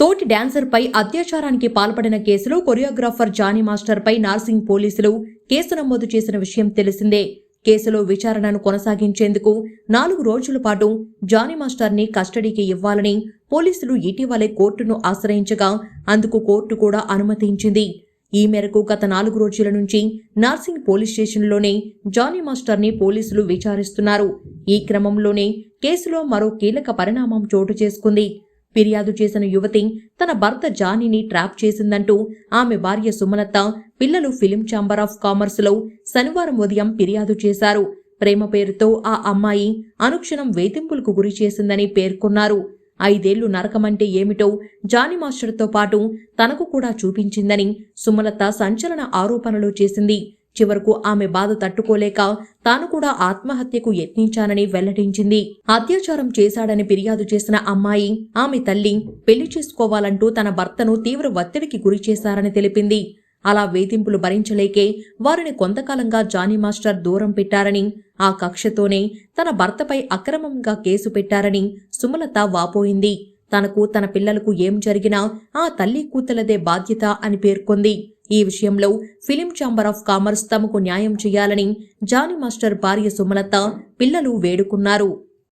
తోటి డాన్సర్పై అత్యాచారానికి పాల్పడిన కేసులో కొరియోగ్రాఫర్ జానీ మాస్టర్పై నార్సింగ్ పోలీసులు కేసు నమోదు చేసిన విషయం తెలిసిందే. కేసులో విచారణను కొనసాగించేందుకు 4 రోజుల పాటు జానీ మాస్టర్ని కస్టడీకి ఇవ్వాలని పోలీసులు ఇటీవలే కోర్టును ఆశ్రయించగా అందుకు కోర్టు కూడా అనుమతించింది. ఈ మేరకు గత 4 రోజుల నుంచి నార్సింగ్ పోలీస్ స్టేషన్లోనే జానీ మాస్టర్ని పోలీసులు విచారిస్తున్నారు. ఈ క్రమంలోనే కేసులో మరో కీలక పరిణామం చోటు చేసుకుంది. ఫిర్యాదు చేసిన యువతి తన భర్త జానీని ట్రాప్ చేసిందంటూ ఆమె భార్య సుమలత పిల్లలు ఫిలిం ఛాంబర్ ఆఫ్ కామర్స్లో శనివారం ఉదయం ఫిర్యాదు చేశారు. ప్రేమ పేరుతో ఆ అమ్మాయి అనుక్షణం వేధింపులకు గురి చేసిందని పేర్కొన్నారు. 5 ఏళ్లు నరకమంటే ఏమిటో జానీ మాస్టర్తో పాటు తనకు కూడా చూపించిందని సుమలత సంచలన ఆరోపణలు చేసింది. చివరకు ఆమె బాధ తట్టుకోలేక తాను కూడా ఆత్మహత్యకు యత్నించానని వెల్లడించింది. అత్యాచారం చేశాడని ఫిర్యాదు చేసిన అమ్మాయి, ఆమె తల్లి పెళ్లి చేసుకోవాలంటూ తన భర్తను తీవ్ర ఒత్తిడికి గురి చేశారని తెలిపింది. అలా వేధింపులు భరించలేకే వారిని కొంతకాలంగా జానీ మాస్టర్ దూరం పెట్టారని, ఆ కక్షతోనే తన భర్తపై అక్రమంగా కేసు పెట్టారని సుమలత వాపోయింది. తనకు తన పిల్లలకు ఏం జరిగినా ఆ తల్లి కూతులదే బాధ్యత అని పేర్కొంది. ఈ విషయంలో ఫిలిం ఛాంబర్ ఆఫ్ కామర్స్ తమకు న్యాయం చేయాలని జానీ మాస్టర్ భార్య సుమలత పిల్లలు వేడుకున్నారు.